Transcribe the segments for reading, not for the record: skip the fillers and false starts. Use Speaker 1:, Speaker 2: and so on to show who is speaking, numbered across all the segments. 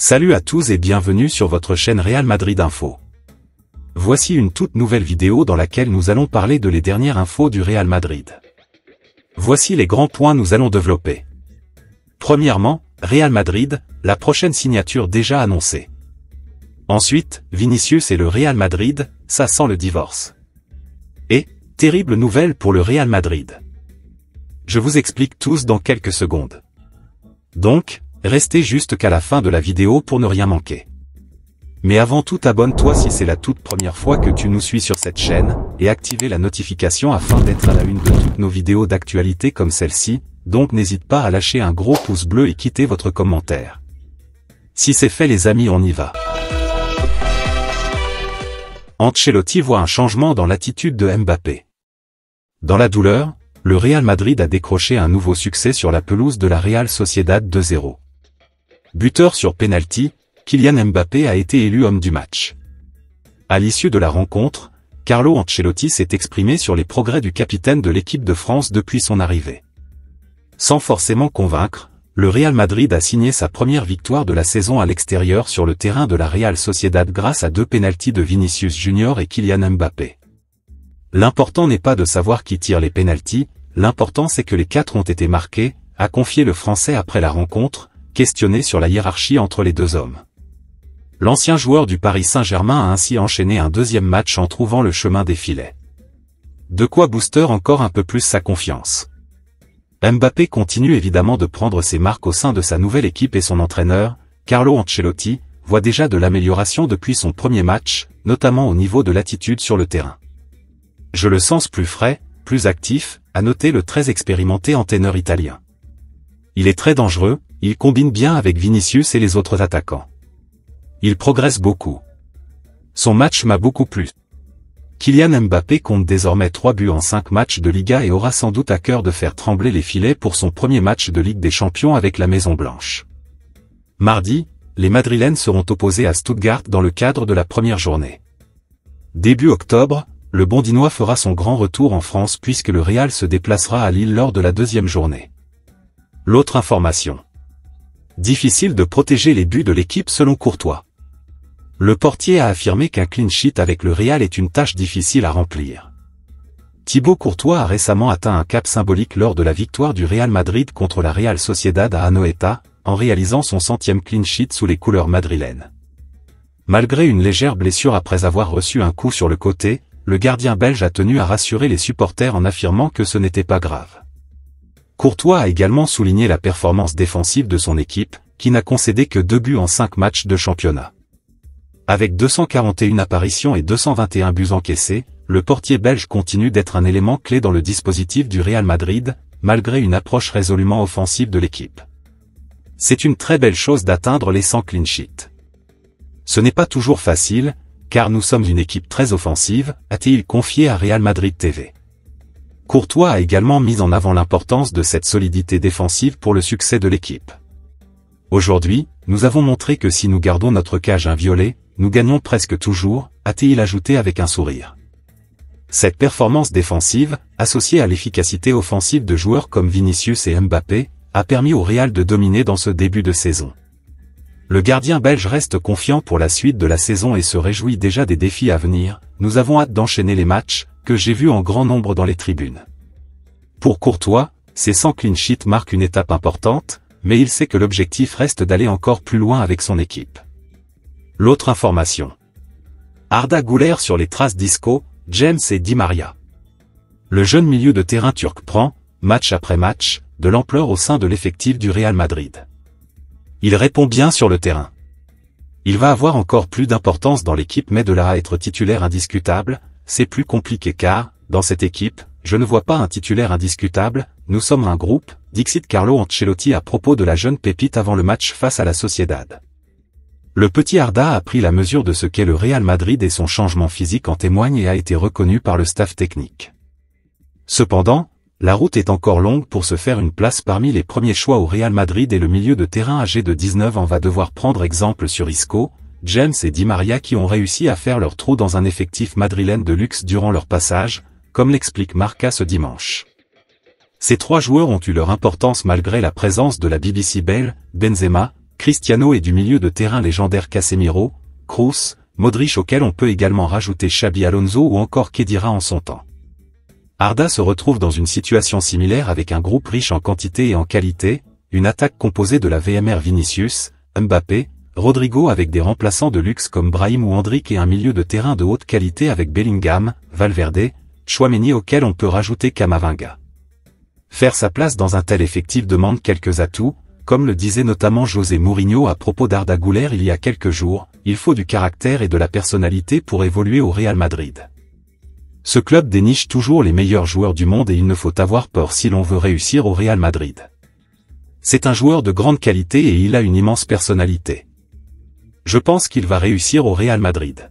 Speaker 1: Salut à tous et bienvenue sur votre chaîne Real Madrid Info. Voici une toute nouvelle vidéo dans laquelle nous allons parler de les dernières infos du Real Madrid. Voici les grands points nous allons développer. Premièrement, Real Madrid, la prochaine signature déjà annoncée. Ensuite, Vinicius et le Real Madrid, ça sent le divorce. Et, terrible nouvelle pour le Real Madrid. Je vous explique tous dans quelques secondes. Donc, restez juste qu'à la fin de la vidéo pour ne rien manquer. Mais avant tout, abonne-toi si c'est la toute première fois que tu nous suis sur cette chaîne, et activez la notification afin d'être à la une de toutes nos vidéos d'actualité comme celle-ci, donc n'hésite pas à lâcher un gros pouce bleu et quitter votre commentaire. Si c'est fait les amis, on y va. Ancelotti voit un changement dans l'attitude de Mbappé. Dans la douleur, le Real Madrid a décroché un nouveau succès sur la pelouse de la Real Sociedad 2-0. Buteur sur penalty, Kylian Mbappé a été élu homme du match. À l'issue de la rencontre, Carlo Ancelotti s'est exprimé sur les progrès du capitaine de l'équipe de France depuis son arrivée. Sans forcément convaincre, le Real Madrid a signé sa première victoire de la saison à l'extérieur sur le terrain de la Real Sociedad grâce à 2 pénaltys de Vinicius Junior et Kylian Mbappé. L'important n'est pas de savoir qui tire les pénaltys, l'important c'est que les 4 ont été marqués, a confié le Français après la rencontre, questionné sur la hiérarchie entre les deux hommes. L'ancien joueur du Paris Saint-Germain a ainsi enchaîné un deuxième match en trouvant le chemin des filets. De quoi booster encore un peu plus sa confiance. Mbappé continue évidemment de prendre ses marques au sein de sa nouvelle équipe et son entraîneur, Carlo Ancelotti, voit déjà de l'amélioration depuis son premier match, notamment au niveau de l'attitude sur le terrain. Je le sens plus frais, plus actif, a noté le très expérimenté entraîneur italien. Il est très dangereux, il combine bien avec Vinicius et les autres attaquants. Il progresse beaucoup. Son match m'a beaucoup plu. Kylian Mbappé compte désormais 3 buts en 5 matchs de Liga et aura sans doute à cœur de faire trembler les filets pour son premier match de Ligue des Champions avec la Maison Blanche. Mardi, les Madrilènes seront opposés à Stuttgart dans le cadre de la première journée. Début octobre, le Bondinois fera son grand retour en France puisque le Real se déplacera à Lille lors de la deuxième journée. L'autre information. Difficile de protéger les buts de l'équipe selon Courtois. Le portier a affirmé qu'un clean sheet avec le Real est une tâche difficile à remplir. Thibaut Courtois a récemment atteint un cap symbolique lors de la victoire du Real Madrid contre la Real Sociedad à Anoeta, en réalisant son 100e clean sheet sous les couleurs madrilènes. Malgré une légère blessure après avoir reçu un coup sur le côté, le gardien belge a tenu à rassurer les supporters en affirmant que ce n'était pas grave. Courtois a également souligné la performance défensive de son équipe, qui n'a concédé que 2 buts en 5 matchs de championnat. Avec 241 apparitions et 221 buts encaissés, le portier belge continue d'être un élément clé dans le dispositif du Real Madrid, malgré une approche résolument offensive de l'équipe. C'est une très belle chose d'atteindre les 100 clean sheets. Ce n'est pas toujours facile, car nous sommes une équipe très offensive, a-t-il confié à Real Madrid TV. Courtois a également mis en avant l'importance de cette solidité défensive pour le succès de l'équipe. Aujourd'hui, nous avons montré que si nous gardons notre cage inviolée, nous gagnons presque toujours, a-t-il ajouté avec un sourire. Cette performance défensive, associée à l'efficacité offensive de joueurs comme Vinicius et Mbappé, a permis au Real de dominer dans ce début de saison. Le gardien belge reste confiant pour la suite de la saison et se réjouit déjà des défis à venir. Nous avons hâte d'enchaîner les matchs, que j'ai vus en grand nombre dans les tribunes. Pour Courtois, ces 100 clean sheets marquent une étape importante, mais il sait que l'objectif reste d'aller encore plus loin avec son équipe. L'autre information. Arda Güler sur les traces d'Isco, James et Di Maria. Le jeune milieu de terrain turc prend, match après match, de l'ampleur au sein de l'effectif du Real Madrid. Il répond bien sur le terrain. Il va avoir encore plus d'importance dans l'équipe mais de là à être titulaire indiscutable, c'est plus compliqué car, dans cette équipe, je ne vois pas un titulaire indiscutable, nous sommes un groupe, dixit Carlo Ancelotti à propos de la jeune pépite avant le match face à la Sociedad. Le petit Arda a pris la mesure de ce qu'est le Real Madrid et son changement physique en témoigne et a été reconnu par le staff technique. Cependant, la route est encore longue pour se faire une place parmi les premiers choix au Real Madrid et le milieu de terrain âgé de 19 ans va devoir prendre exemple sur Isco, James et Di Maria qui ont réussi à faire leur trou dans un effectif madrilène de luxe durant leur passage, comme l'explique Marca ce dimanche. Ces 3 joueurs ont eu leur importance malgré la présence de la BBC Bale, Benzema, Cristiano et du milieu de terrain légendaire Casemiro, Kroos, Modric auquel on peut également rajouter Xabi Alonso ou encore Khedira en son temps. Arda se retrouve dans une situation similaire avec un groupe riche en quantité et en qualité, une attaque composée de la VMR Vinicius, Mbappé, Rodrigo avec des remplaçants de luxe comme Brahim ou Endrick et un milieu de terrain de haute qualité avec Bellingham, Valverde, Tchouaméni auquel on peut rajouter Camavinga. Faire sa place dans un tel effectif demande quelques atouts, comme le disait notamment José Mourinho à propos d'Arda Güler il y a quelques jours, il faut du caractère et de la personnalité pour évoluer au Real Madrid. Ce club déniche toujours les meilleurs joueurs du monde et il ne faut avoir peur si l'on veut réussir au Real Madrid. C'est un joueur de grande qualité et il a une immense personnalité. Je pense qu'il va réussir au Real Madrid.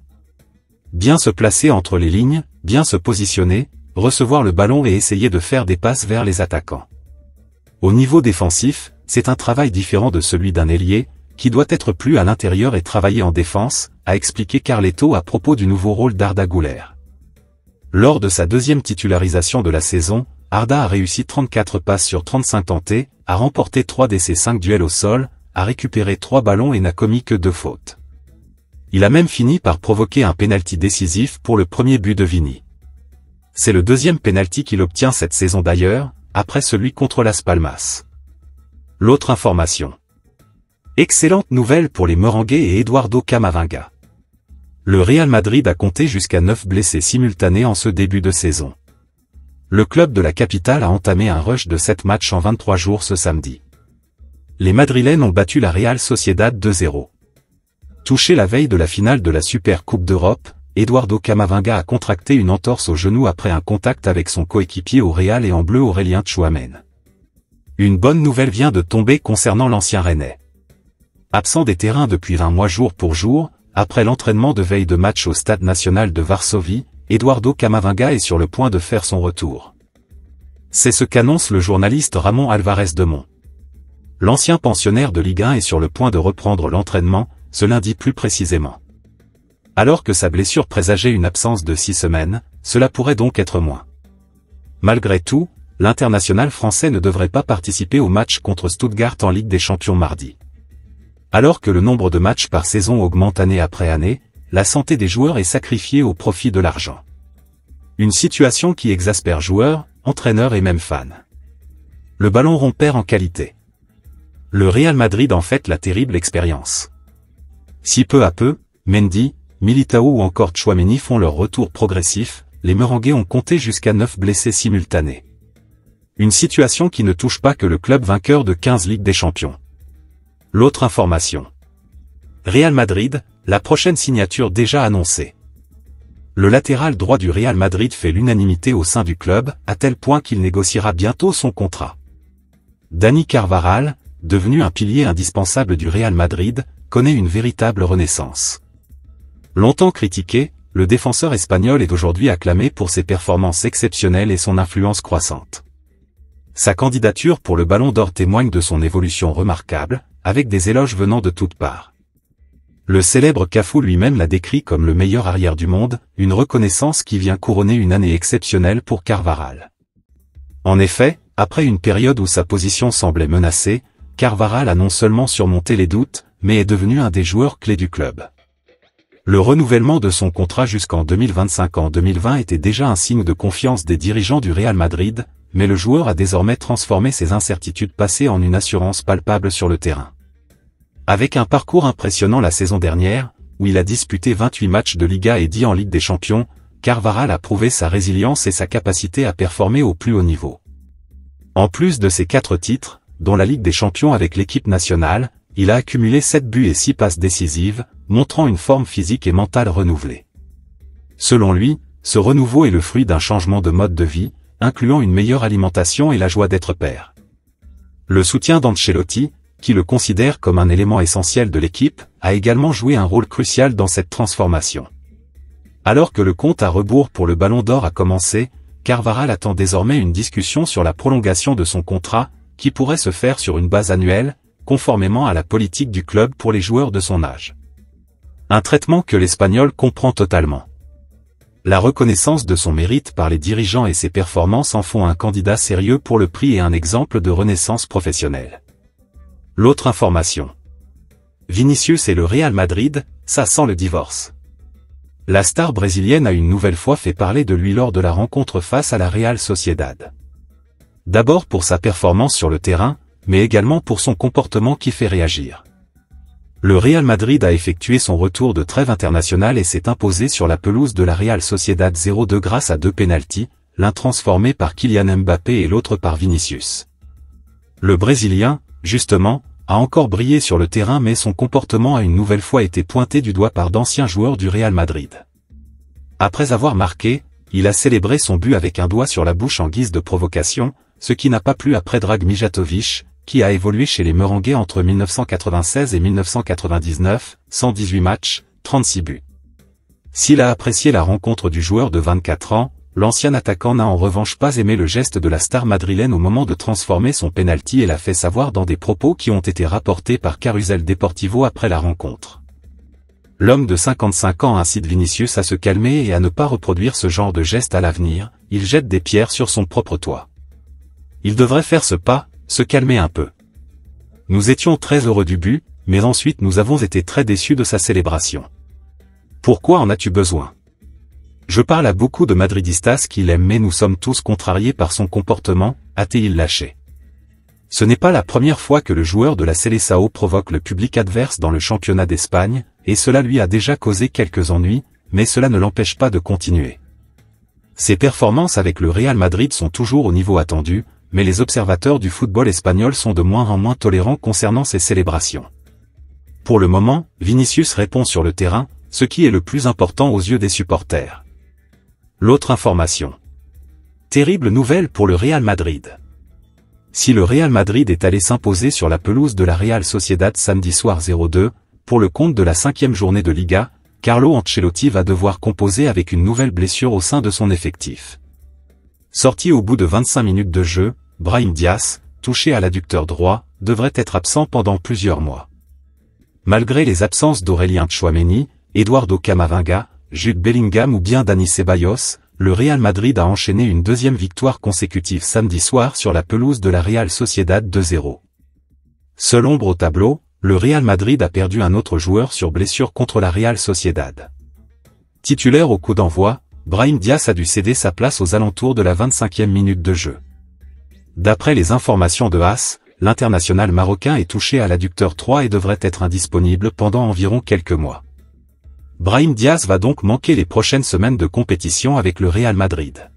Speaker 1: Bien se placer entre les lignes, bien se positionner, recevoir le ballon et essayer de faire des passes vers les attaquants. Au niveau défensif, c'est un travail différent de celui d'un ailier, qui doit être plus à l'intérieur et travailler en défense, a expliqué Carleto à propos du nouveau rôle d'Arda Güler. Lors de sa deuxième titularisation de la saison, Arda a réussi 34 passes sur 35 tentées, a remporté 3 de ses 5 duels au sol, a récupéré 3 ballons et n'a commis que 2 fautes. Il a même fini par provoquer un pénalty décisif pour le premier but de Vini. C'est le deuxième pénalty qu'il obtient cette saison d'ailleurs, après celui contre Las Palmas. L'autre information. Excellente nouvelle pour les Merengues et Eduardo Camavinga. Le Real Madrid a compté jusqu'à 9 blessés simultanés en ce début de saison. Le club de la capitale a entamé un rush de 7 matchs en 23 jours ce samedi. Les Madrilènes ont battu la Real Sociedad 2-0. Touché la veille de la finale de la Super Coupe d'Europe, Eduardo Camavinga a contracté une entorse au genou après un contact avec son coéquipier au Real et en bleu Aurélien Tchouameni. Une bonne nouvelle vient de tomber concernant l'ancien Rennais. Absent des terrains depuis 20 mois jour pour jour, après l'entraînement de veille de match au Stade national de Varsovie, Eduardo Camavinga est sur le point de faire son retour. C'est ce qu'annonce le journaliste Ramon Alvarez de Mon. L'ancien pensionnaire de Ligue 1 est sur le point de reprendre l'entraînement, ce lundi plus précisément. Alors que sa blessure présageait une absence de 6 semaines, cela pourrait donc être moins. Malgré tout, l'international français ne devrait pas participer au match contre Stuttgart en Ligue des Champions mardi. Alors que le nombre de matchs par saison augmente année après année, la santé des joueurs est sacrifiée au profit de l'argent. Une situation qui exaspère joueurs, entraîneurs et même fans. Le ballon rond perd en qualité. Le Real Madrid en fait la terrible expérience. Si peu à peu, Mendy, Militao ou encore Tchouaméni font leur retour progressif, les Merengues ont compté jusqu'à 9 blessés simultanés. Une situation qui ne touche pas que le club vainqueur de 15 Ligues des Champions. L'autre information. Real Madrid, la prochaine signature déjà annoncée. Le latéral droit du Real Madrid fait l'unanimité au sein du club, à tel point qu'il négociera bientôt son contrat. Dani Carvajal, devenu un pilier indispensable du Real Madrid, connaît une véritable renaissance. Longtemps critiqué, le défenseur espagnol est aujourd'hui acclamé pour ses performances exceptionnelles et son influence croissante. Sa candidature pour le Ballon d'Or témoigne de son évolution remarquable, avec des éloges venant de toutes parts. Le célèbre Cafu lui-même l'a décrit comme le meilleur arrière du monde, une reconnaissance qui vient couronner une année exceptionnelle pour Carvajal. En effet, après une période où sa position semblait menacée, Carvajal a non seulement surmonté les doutes, mais est devenu un des joueurs clés du club. Le renouvellement de son contrat jusqu'en 2025 en 2020 était déjà un signe de confiance des dirigeants du Real Madrid, mais le joueur a désormais transformé ses incertitudes passées en une assurance palpable sur le terrain. Avec un parcours impressionnant la saison dernière, où il a disputé 28 matchs de Liga et 10 en Ligue des Champions, Carvajal a prouvé sa résilience et sa capacité à performer au plus haut niveau. En plus de ses 4 titres, dont la Ligue des Champions avec l'équipe nationale, il a accumulé 7 buts et 6 passes décisives, montrant une forme physique et mentale renouvelée. Selon lui, ce renouveau est le fruit d'un changement de mode de vie, incluant une meilleure alimentation et la joie d'être père. Le soutien d'Ancelotti, qui le considère comme un élément essentiel de l'équipe, a également joué un rôle crucial dans cette transformation. Alors que le compte à rebours pour le Ballon d'Or a commencé, Carvajal attend désormais une discussion sur la prolongation de son contrat, qui pourrait se faire sur une base annuelle, conformément à la politique du club pour les joueurs de son âge. Un traitement que l'Espagnol comprend totalement. La reconnaissance de son mérite par les dirigeants et ses performances en font un candidat sérieux pour le prix et un exemple de renaissance professionnelle. L'autre information. Vinicius et le Real Madrid, ça sent le divorce. La star brésilienne a une nouvelle fois fait parler de lui lors de la rencontre face à la Real Sociedad. D'abord pour sa performance sur le terrain, mais également pour son comportement qui fait réagir. Le Real Madrid a effectué son retour de trêve internationale et s'est imposé sur la pelouse de la Real Sociedad 0-2 grâce à 2 pénaltys, l'un transformé par Kylian Mbappé et l'autre par Vinicius. Le Brésilien, justement, a encore brillé sur le terrain mais son comportement a une nouvelle fois été pointé du doigt par d'anciens joueurs du Real Madrid. Après avoir marqué, il a célébré son but avec un doigt sur la bouche en guise de provocation, ce qui n'a pas plu à Predrag Mijatovic, qui a évolué chez les Merengues entre 1996 et 1999, 118 matchs, 36 buts. S'il a apprécié la rencontre du joueur de 24 ans, l'ancien attaquant n'a en revanche pas aimé le geste de la star madrilène au moment de transformer son penalty et l'a fait savoir dans des propos qui ont été rapportés par Carrusel Deportivo après la rencontre. L'homme de 55 ans incite Vinicius à se calmer et à ne pas reproduire ce genre de geste à l'avenir, il jette des pierres sur son propre toit. Il devrait faire ce pas, se calmer un peu. Nous étions très heureux du but, mais ensuite nous avons été très déçus de sa célébration. Pourquoi en as-tu besoin ? Je parle à beaucoup de madridistas qui l'aiment mais nous sommes tous contrariés par son comportement, a-t-il lâché. Ce n'est pas la première fois que le joueur de la Seleção provoque le public adverse dans le championnat d'Espagne, et cela lui a déjà causé quelques ennuis, mais cela ne l'empêche pas de continuer. Ses performances avec le Real Madrid sont toujours au niveau attendu, mais les observateurs du football espagnol sont de moins en moins tolérants concernant ses célébrations. Pour le moment, Vinicius répond sur le terrain, ce qui est le plus important aux yeux des supporters. L'autre information. Terrible nouvelle pour le Real Madrid. Si le Real Madrid est allé s'imposer sur la pelouse de la Real Sociedad samedi soir 0-2, pour le compte de la 5e journée de Liga, Carlo Ancelotti va devoir composer avec une nouvelle blessure au sein de son effectif. Sorti au bout de 25 minutes de jeu, Brahim Diaz, touché à l'adducteur droit, devrait être absent pendant plusieurs mois. Malgré les absences d'Aurélien Tchouaméni, Eduardo Camavinga, Jude Bellingham ou bien Dani Ceballos, le Real Madrid a enchaîné une deuxième victoire consécutive samedi soir sur la pelouse de la Real Sociedad 2-0. Seul ombre au tableau, le Real Madrid a perdu un autre joueur sur blessure contre la Real Sociedad. Titulaire au coup d'envoi, Brahim Diaz a dû céder sa place aux alentours de la 25e minute de jeu. D'après les informations de AS, l'international marocain est touché à l'adducteur 3 et devrait être indisponible pendant environ quelques mois. Brahim Diaz va donc manquer les prochaines semaines de compétition avec le Real Madrid.